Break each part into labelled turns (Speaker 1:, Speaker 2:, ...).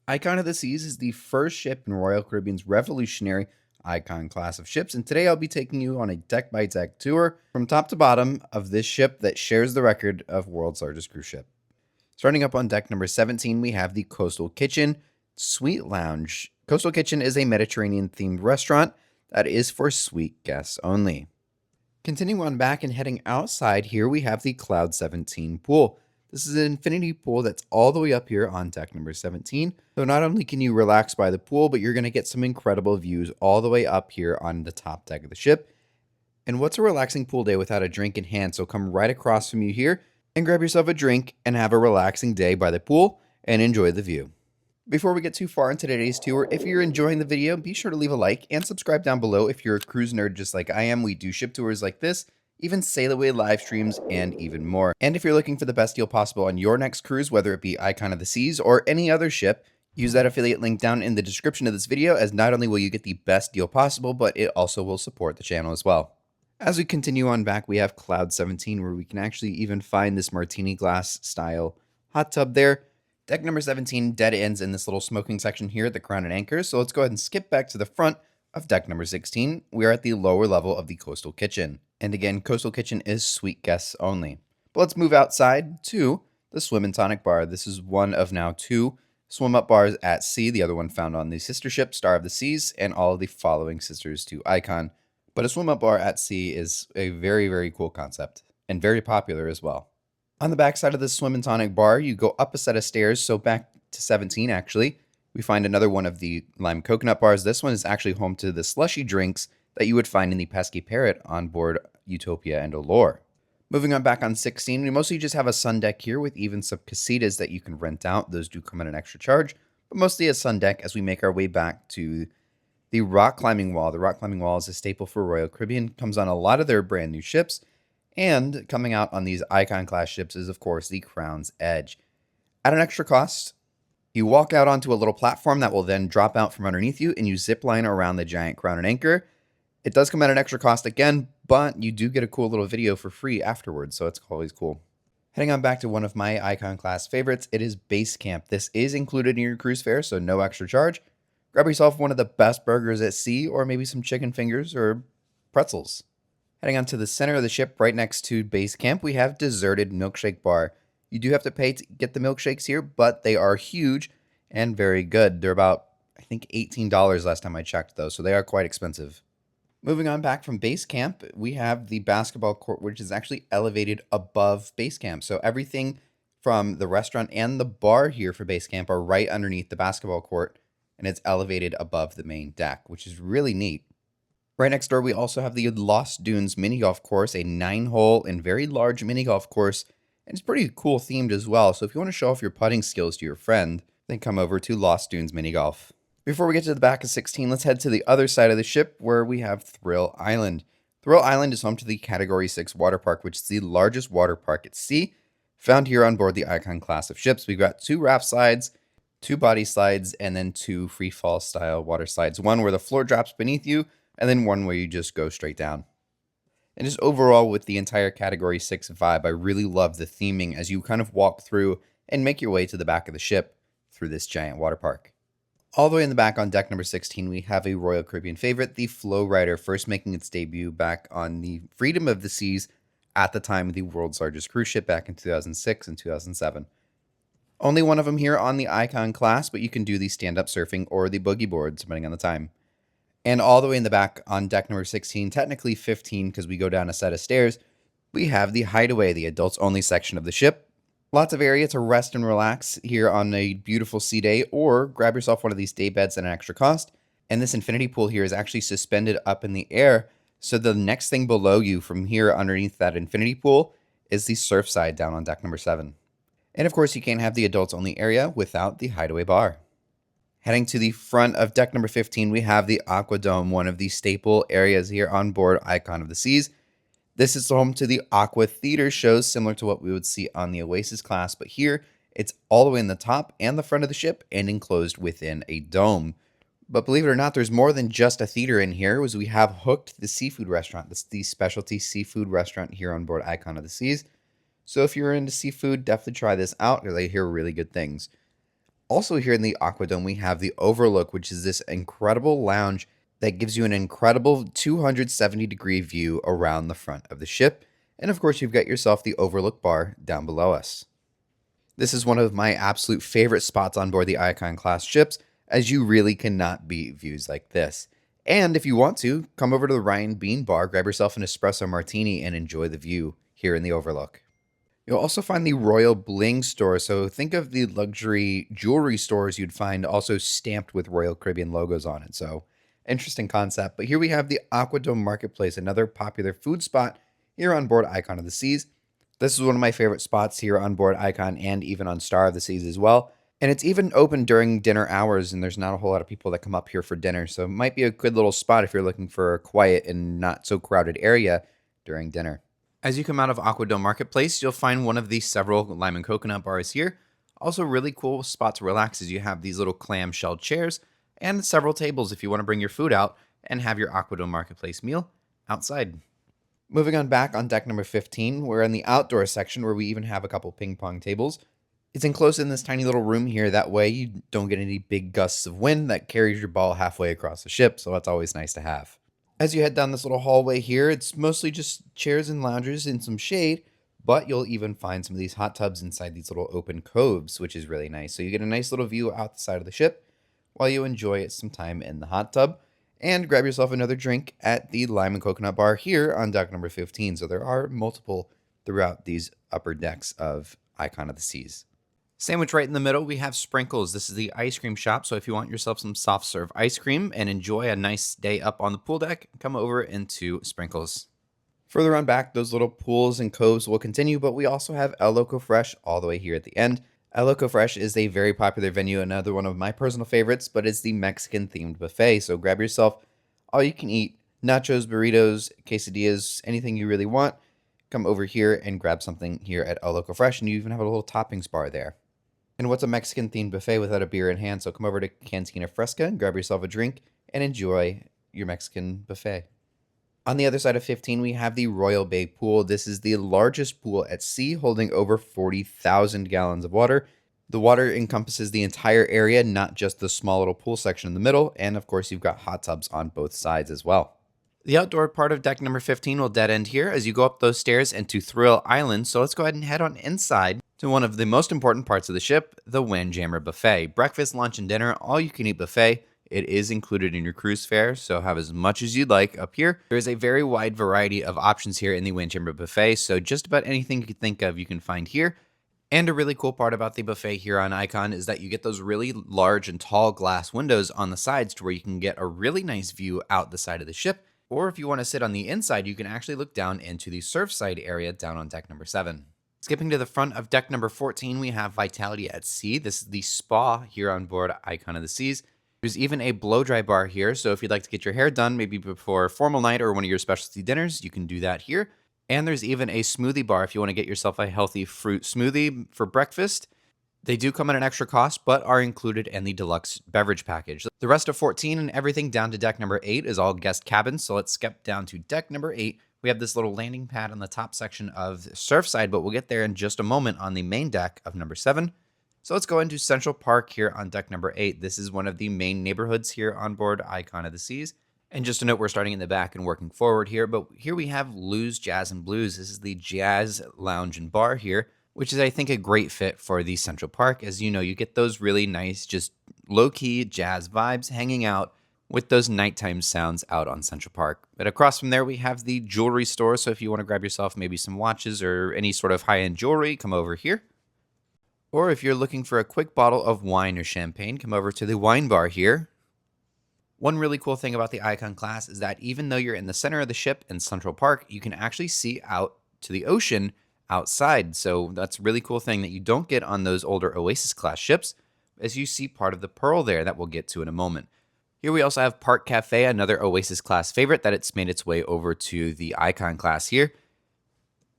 Speaker 1: Icon of the Seas is the first ship in Royal Caribbean's revolutionary Icon class of ships, and today I'll be taking you on a deck-by-deck tour from top to bottom of this ship that shares the record of world's largest cruise ship. Starting up on deck number 17, we have the Coastal Kitchen Suite Lounge. Coastal Kitchen is a Mediterranean-themed restaurant that is for suite guests only. Continuing on back and heading outside here, we have the Cloud 17 pool. This is an infinity pool that's all the way up here on deck number 17. So not only can you relax by the pool, but you're going to get some incredible views all the way up here on the top deck of the ship. And what's a relaxing pool day without a drink in hand? So come right across from you here and grab yourself a drink and have a relaxing day by the pool and enjoy the view. Before we get too far into today's tour, if you're enjoying the video, be sure to leave a like and subscribe down below. If you're a cruise nerd just like I am, we do ship tours like this, even sail away live streams, and even more. And if you're looking for the best deal possible on your next cruise, whether it be Icon of the Seas or any other ship, use that affiliate link down in the description of this video, as not only will you get the best deal possible, but it also will support the channel as well. As we continue on back, we have Cloud 17, where we can actually even find this martini glass style hot tub there. Deck number 17 dead ends in this little smoking section here at the Crown and Anchor, so let's go ahead and skip back to the front of deck number 16. We are at the lower level of the Coastal Kitchen. And again, Coastal Kitchen is suite guests only. But let's move outside to the Swim and Tonic Bar. This is one of now two swim-up bars at sea, the other one found on the sister ship, Star of the Seas, and all of the following sisters to Icon. But a swim-up bar at sea is a very, very cool concept, and very popular as well. On the back side of the Swim and Tonic Bar, you go up a set of stairs, so back to 17 actually, we find another one of the lime coconut bars. This one is actually home to the slushy drinks that you would find in the Pesky Parrot on board Utopia and Allure. Moving on back on 16, we mostly just have a sun deck here with even some casitas that you can rent out. Those do come at an extra charge, but mostly a sun deck as we make our way back to the rock climbing wall. The rock climbing wall is a staple for Royal Caribbean, comes on a lot of their brand new ships, and coming out on these Icon class ships is, of course, the Crown's Edge. At an extra cost, you walk out onto a little platform that will then drop out from underneath you, and you zip line around the giant Crown and Anchor. It does come at an extra cost again, but you do get a cool little video for free afterwards, so it's always cool. Heading on back to one of my Icon class favorites, it is Base Camp. This is included in your cruise fare, so no extra charge. Grab yourself one of the best burgers at sea, or maybe some chicken fingers or pretzels. Heading on to the center of the ship, right next to Base Camp, we have Deserted Milkshake Bar. You do have to pay to get the milkshakes here, but they are huge and very good. They're about, I think, $18 last time I checked, though, so they are quite expensive. Moving on back from Base Camp, we have the basketball court, which is actually elevated above Base Camp. So everything from the restaurant and the bar here for Base Camp are right underneath the basketball court, and it's elevated above the main deck, which is really neat. Right next door, we also have the Lost Dunes mini golf course, a 9-hole and very large mini golf course, and it's pretty cool themed as well. So if you want to show off your putting skills to your friend, then come over to Lost Dunes mini golf. Before we get to the back of 16, let's head to the other side of the ship where we have Thrill Island. Thrill Island is home to the Category 6 water park, which is the largest water park at sea, found here on board the Icon class of ships. We've got 2 raft slides, 2 body slides, and then 2 free fall style water slides. One where the floor drops beneath you, and then one where you just go straight down. And just overall with the entire Category 6 vibe, I really love the theming as you kind of walk through and make your way to the back of the ship through this giant water park. All the way in the back on deck number 16, we have a Royal Caribbean favorite, the Flow Rider, first making its debut back on the Freedom of the Seas at the time of the world's largest cruise ship back in 2006 and 2007. Only one of them here on the Icon class, but you can do the stand-up surfing or the boogie board, depending on the time. And all the way in the back on deck number 16, technically 15 because we go down a set of stairs, we have the Hideaway, the adults-only section of the ship. Lots of area to rest and relax here on a beautiful sea day, or grab yourself one of these day beds at an extra cost. And this infinity pool here is actually suspended up in the air, so the next thing below you from here underneath that infinity pool is the Surfside down on deck number 7. And of course, you can't have the adults-only area without the Hideaway bar. Heading to the front of deck number 15, we have the AquaDome, one of the staple areas here on board Icon of the Seas. This is home to the Aqua Theater shows, similar to what we would see on the Oasis class, but here it's all the way in the top and the front of the ship and enclosed within a dome. But believe it or not, there's more than just a theater in here, as we have Hooked, the seafood restaurant. That's the specialty seafood restaurant here on board Icon of the Seas. So if you're into seafood, definitely try this out, because I hear really good things. Also here in the AquaDome, we have the Overlook, which is this incredible lounge that gives you an incredible 270-degree view around the front of the ship. And of course, you've got yourself the Overlook bar down below us. This is one of my absolute favorite spots on board the Icon class ships, as you really cannot beat views like this. And if you want to, come over to the Ryan Bean bar, grab yourself an espresso martini, and enjoy the view here in the Overlook. You'll also find the Royal Bling store, so think of the luxury jewelry stores you'd find also stamped with Royal Caribbean logos on it. So, interesting concept. But here we have the AquaDome Marketplace, another popular food spot here on board Icon of the Seas. This is one of my favorite spots here on board Icon and even on Star of the Seas as well. And it's even open during dinner hours, and there's not a whole lot of people that come up here for dinner. So it might be a good little spot if you're looking for a quiet and not so crowded area during dinner. As you come out of AquaDome Marketplace, you'll find one of the several lime and coconut bars here. Also really cool spot to relax as you have these little clamshell chairs and several tables if you want to bring your food out and have your AquaDome Marketplace meal outside. Moving on back on deck number 15, we're in the outdoor section where we even have a couple ping pong tables. It's enclosed in this tiny little room here. That way you don't get any big gusts of wind that carries your ball halfway across the ship, so that's always nice to have. As you head down this little hallway here, it's mostly just chairs and loungers in some shade, but you'll even find some of these hot tubs inside these little open coves, which is really nice. So you get a nice little view out the side of the ship while you enjoy some time in the hot tub. And grab yourself another drink at the lime and coconut bar here on deck number 15. So there are multiple throughout these upper decks of Icon of the Seas. Sandwich right in the middle, we have Sprinkles. This is the ice cream shop, so if you want yourself some soft serve ice cream and enjoy a nice day up on the pool deck, come over into Sprinkles. Further on back, those little pools and coves will continue, but we also have El Loco Fresh all the way here at the end. El Loco Fresh is a very popular venue, another one of my personal favorites, but it's the Mexican-themed buffet, so grab yourself all you can eat, nachos, burritos, quesadillas, anything you really want. Come over here and grab something here at El Loco Fresh, and you even have a little toppings bar there. And what's a Mexican-themed buffet without a beer in hand? So come over to Cantina Fresca and grab yourself a drink and enjoy your Mexican buffet. On the other side of 15, we have the Royal Bay Pool. This is the largest pool at sea, holding over 40,000 gallons of water. The water encompasses the entire area, not just the small little pool section in the middle. And of course, you've got hot tubs on both sides as well. The outdoor part of deck number 15 will dead end here as you go up those stairs into Thrill Island. So let's go ahead and head on inside to one of the most important parts of the ship, the Windjammer Buffet. Breakfast, lunch, and dinner, all you can eat buffet. It is included in your cruise fare, so have as much as you'd like up here. There is a very wide variety of options here in the Windjammer Buffet, so just about anything you can think of you can find here. And a really cool part about the buffet here on Icon is that you get those really large and tall glass windows on the sides to where you can get a really nice view out the side of the ship. Or if you want to sit on the inside, you can actually look down into the Surfside area down on deck number 7. Skipping to the front of deck number 14, we have Vitality at Sea. This is the spa here on board Icon of the Seas. There's even a blow-dry bar here, so if you'd like to get your hair done, maybe before a formal night or one of your specialty dinners, you can do that here. And there's even a smoothie bar if you want to get yourself a healthy fruit smoothie for breakfast. They do come at an extra cost, but are included in the deluxe beverage package. The rest of 14 and everything down to deck number 8 is all guest cabins, so let's skip down to deck number 8. We have this little landing pad on the top section of Surfside, but we'll get there in just a moment on the main deck of number 7. So let's go into Central Park here on deck number 8. This is one of the main neighborhoods here on board Icon of the Seas. And just a note, we're starting in the back and working forward here, but here we have Lou's Jazz and Blues. This is the jazz lounge and bar here, which is, I think, a great fit for the Central Park. As you know, you get those really nice, just low-key jazz vibes hanging out with those nighttime sounds out on Central Park. But across from there, we have the jewelry store. So if you want to grab yourself maybe some watches or any sort of high-end jewelry, come over here. Or if you're looking for a quick bottle of wine or champagne, come over to the wine bar here. One really cool thing about the Icon class is that even though you're in the center of the ship in Central Park, you can actually see out to the ocean outside. So that's a really cool thing that you don't get on those older Oasis class ships, as you see part of the Pearl there that we'll get to in a moment. Here we also have Park Cafe, another Oasis class favorite that it's made its way over to the Icon class here.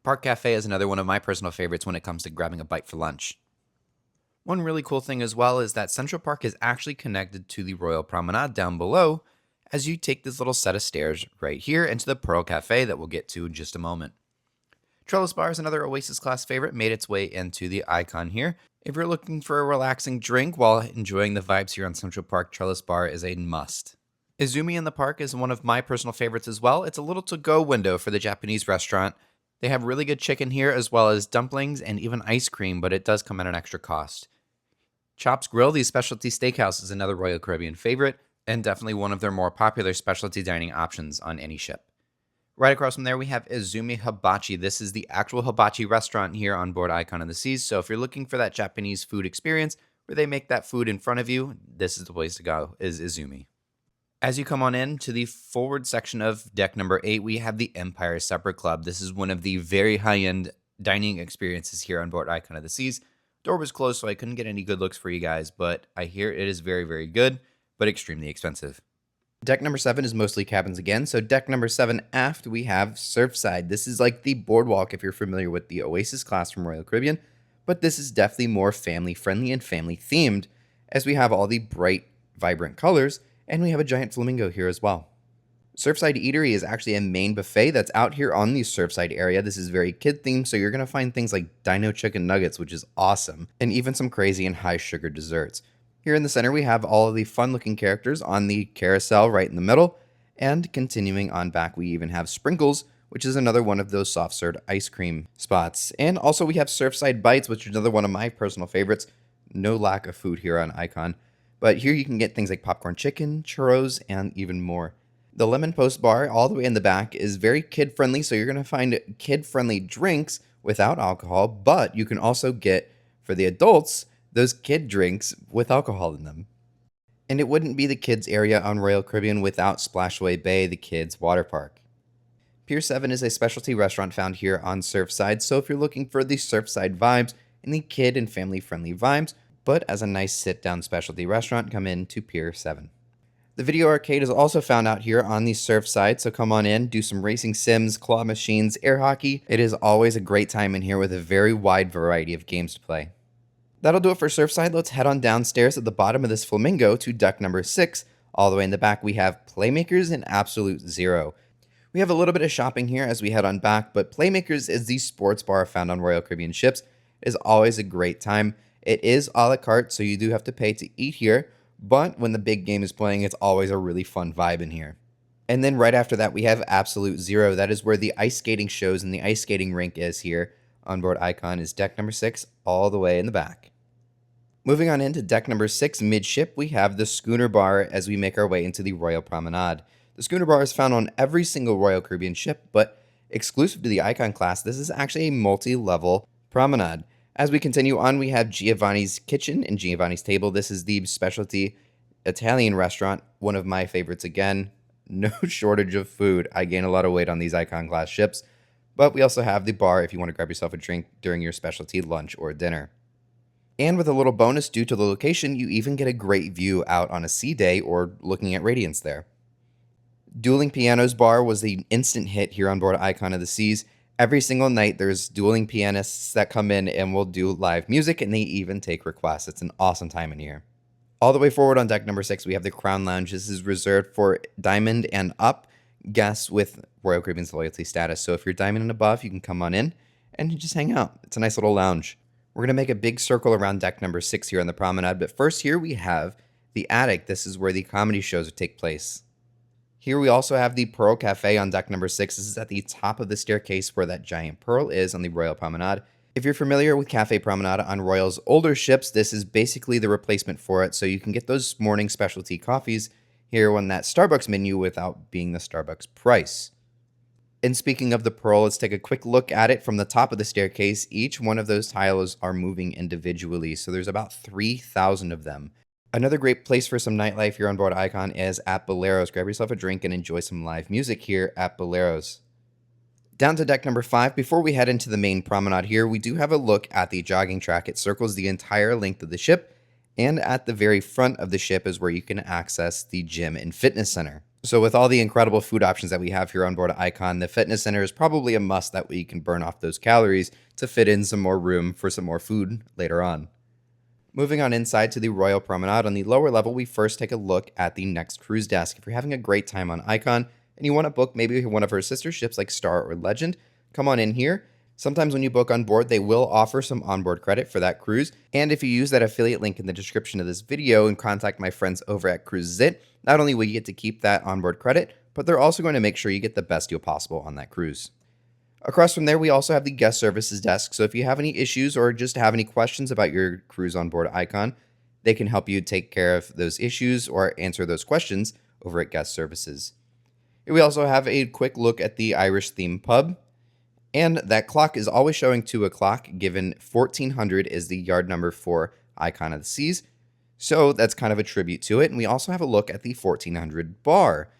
Speaker 1: Park Cafe is another one of my personal favorites when it comes to grabbing a bite for lunch. One really cool thing as well is that Central Park is actually connected to the Royal Promenade down below as you take this little set of stairs right here into the Pearl Cafe that we'll get to in just a moment. Trellis Bar is another Oasis class favorite, made its way into the icon here. If you're looking for a relaxing drink while enjoying the vibes here on Central Park, Trellis Bar is a must. Izumi in the Park is one of my personal favorites as well. It's a little to-go window for the Japanese restaurant. They have really good chicken here as well as dumplings and even ice cream, but it does come at an extra cost. Chops Grill, the specialty steakhouse, is another Royal Caribbean favorite and definitely one of their more popular specialty dining options on any ship. Right across from there, we have Izumi Hibachi. This is the actual hibachi restaurant here on board Icon of the Seas. So if you're looking for that Japanese food experience where they make that food in front of you, this is the place to go, is Izumi. As you come on in to the forward section of deck number 8, we have the Empire Supper Club. This is one of the very high-end dining experiences here on board Icon of the Seas. Door was closed, so I couldn't get any good looks for you guys, but I hear it is very, very good, but extremely expensive. Deck number 7 is mostly cabins again, so deck number 7 aft, we have Surfside. This is like the boardwalk if you're familiar with the Oasis class from Royal Caribbean, but this is definitely more family-friendly and family-themed, as we have all the bright, vibrant colors, and we have a giant flamingo here as well. Surfside Eatery is actually a main buffet that's out here on the Surfside area. This is very kid-themed, so you're going to find things like Dino Chicken Nuggets, which is awesome, and even some crazy and high-sugar desserts. Here in the center, we have all of the fun-looking characters on the carousel right in the middle, and continuing on back, we even have Sprinkles, which is another one of those soft-served ice cream spots. And also we have Surfside Bites, which is another one of my personal favorites. No lack of food here on Icon. But here you can get things like popcorn chicken, churros, and even more. The Lemon Post Bar, all the way in the back, is very kid-friendly, so you're going to find kid-friendly drinks without alcohol, but you can also get, for the adults, those kid drinks with alcohol in them. And it wouldn't be the kids area on Royal Caribbean without Splashaway Bay, the kids' water park. Pier 7 is a specialty restaurant found here on Surfside, so if you're looking for the Surfside vibes and the kid and family-friendly vibes, but as a nice sit-down specialty restaurant, come in to Pier 7. The video arcade is also found out here on the Surfside, so come on in, do some racing sims, claw machines, air hockey. It is always a great time in here with a very wide variety of games to play. That'll do it for Surfside. Let's head on downstairs at the bottom of this flamingo to deck number 6. All the way in the back, we have Playmakers and Absolute Zero. We have a little bit of shopping here as we head on back, but Playmakers is the sports bar found on Royal Caribbean ships. It is always a great time. It is a la carte, so you do have to pay to eat here, but when the big game is playing, it's always a really fun vibe in here. And then right after that, we have Absolute Zero. That is where the ice skating shows and the ice skating rink is here. On board Icon is deck number 6, all the way in the back. Moving on into deck number 6, midship, we have the Schooner Bar as we make our way into the Royal Promenade. The Schooner Bar is found on every single Royal Caribbean ship, but exclusive to the Icon class, this is actually a multi-level promenade. As we continue on, we have Giovanni's Kitchen and Giovanni's Table. This is the specialty Italian restaurant, one of my favorites again. No shortage of food. I gain a lot of weight on these Icon class ships, but we also have the bar if you want to grab yourself a drink during your specialty lunch or dinner. And with a little bonus due to the location, you even get a great view out on a sea day or looking at Radiance there. Dueling Pianos Bar was the instant hit here on board Icon of the Seas. Every single night, there's dueling pianists that come in and will do live music, and they even take requests. It's an awesome time in here. All the way forward on deck number 6, we have the Crown Lounge. This is reserved for Diamond and up guests with Royal Caribbean's loyalty status. So if you're Diamond and above, you can come on in and just hang out. It's a nice little lounge. We're going to make a big circle around deck number 6 here on the promenade, but first here we have the attic. This is where the comedy shows take place. Here we also have the Pearl Cafe on deck number 6. This is at the top of the staircase where that giant pearl is on the Royal Promenade. If you're familiar with Cafe Promenade on Royal's older ships, this is basically the replacement for it, so you can get those morning specialty coffees here on that Starbucks menu without being the Starbucks price. And speaking of the pearl, let's take a quick look at it from the top of the staircase. Each one of those tiles are moving individually, so there's about 3,000 of them. Another great place for some nightlife here on board Icon is at Bolero's. Grab yourself a drink and enjoy some live music here at Bolero's. Down to deck number 5. Before we head into the main promenade here, we do have a look at the jogging track. It circles the entire length of the ship, and at the very front of the ship is where you can access the gym and fitness center. So with all the incredible food options that we have here on board Icon, the fitness center is probably a must. That way you can burn off those calories to fit in some more room for some more food later on. Moving on inside to the Royal Promenade, on the lower level, we first take a look at the next cruise desk. If you're having a great time on Icon and you want to book maybe one of her sister ships like Star or Legend, come on in here. Sometimes when you book on board, they will offer some onboard credit for that cruise. And if you use that affiliate link in the description of this video and contact my friends over at Cruises, not only will you get to keep that onboard credit, but they're also going to make sure you get the best deal possible on that cruise. Across from there, we also have the guest services desk. So if you have any issues or just have any questions about your cruise on board Icon, they can help you take care of those issues or answer those questions over at guest services. Here we also have a quick look at the Irish theme pub. And that clock is always showing 2 o'clock, given 1400 is the yard number for Icon of the Seas. So that's kind of a tribute to it. And we also have a look at the 1400 bar,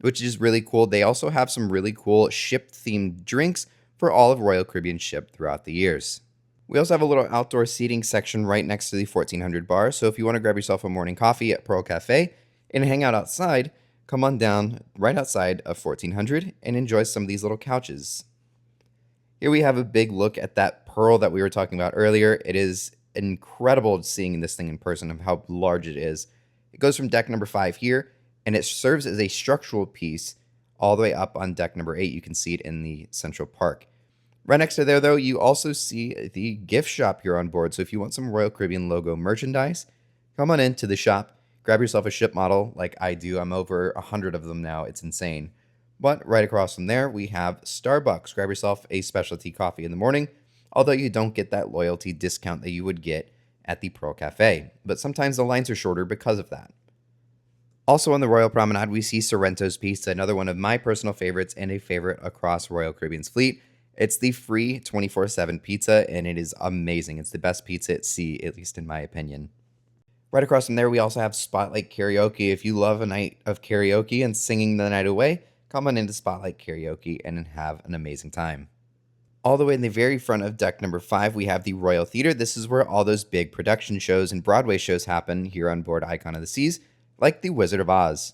Speaker 1: which is really cool. They also have some really cool ship-themed drinks for all of Royal Caribbean's ship throughout the years. We also have a little outdoor seating section right next to the 1400 bar. So if you want to grab yourself a morning coffee at Pearl Cafe and hang out outside, come on down right outside of 1400 and enjoy some of these little couches. Here we have a big look at that Pearl that we were talking about earlier. It is incredible seeing this thing in person of how large it is. It goes from deck number 5 here, and it serves as a structural piece all the way up on deck number 8. You can see it in the Central Park. Right next to there, though, you also see the gift shop here on board. So if you want some Royal Caribbean logo merchandise, come on into the shop, grab yourself a ship model like I do. I'm over 100 of them now. It's insane. But right across from there, we have Starbucks. Grab yourself a specialty coffee in the morning, although you don't get that loyalty discount that you would get at the Pearl Cafe. But sometimes the lines are shorter because of that. Also on the Royal Promenade, we see Sorrento's Pizza, another one of my personal favorites and a favorite across Royal Caribbean's fleet. It's the free 24/7 pizza, and it is amazing. It's the best pizza at sea, at least in my opinion. Right across from there, we also have Spotlight Karaoke. If you love a night of karaoke and singing the night away, come on into Spotlight Karaoke and have an amazing time. All the way in the very front of deck number 5, we have the Royal Theater. This is where all those big production shows and Broadway shows happen here on board Icon of the Seas, like The Wizard of Oz.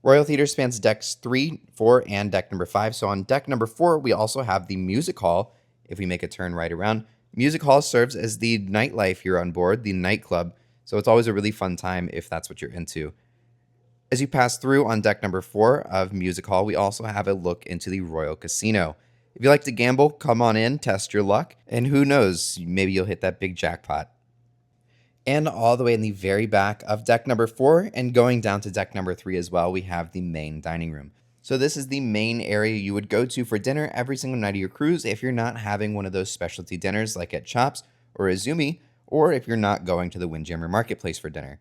Speaker 1: Royal Theater spans decks 3, 4, and deck number 5. So on deck number 4, we also have the Music Hall. If we make a turn right around, Music Hall serves as the nightlife here on board, the nightclub. So it's always a really fun time if that's what you're into. As you pass through on deck number 4 of Music Hall, we also have a look into the Royal Casino. If you like to gamble, come on in, test your luck, and who knows, maybe you'll hit that big jackpot. And all the way in the very back of deck number 4 and going down to deck number 3 as well, we have the main dining room. So this is the main area you would go to for dinner every single night of your cruise if you're not having one of those specialty dinners like at Chops or Izumi, or if you're not going to the Windjammer Marketplace for dinner.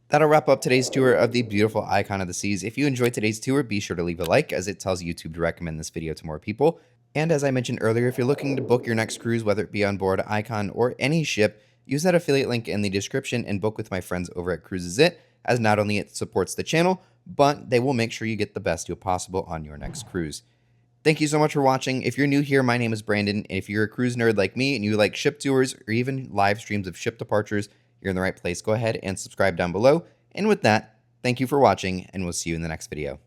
Speaker 1: That'll wrap up today's tour of the beautiful Icon of the Seas. If you enjoyed today's tour, be sure to leave a like, as it tells YouTube to recommend this video to more people. And as I mentioned earlier, if you're looking to book your next cruise, whether it be on board Icon or any ship, use that affiliate link in the description and book with my friends over at Cruises, as not only it supports the channel, but they will make sure you get the best deal possible on your next cruise. Thank you so much for watching. If you're new here, my name is Brandon, and if you're a cruise nerd like me and you like ship tours or even live streams of ship departures, you're in the right place. Go ahead and subscribe down below. And with that, thank you for watching, and we'll see you in the next video.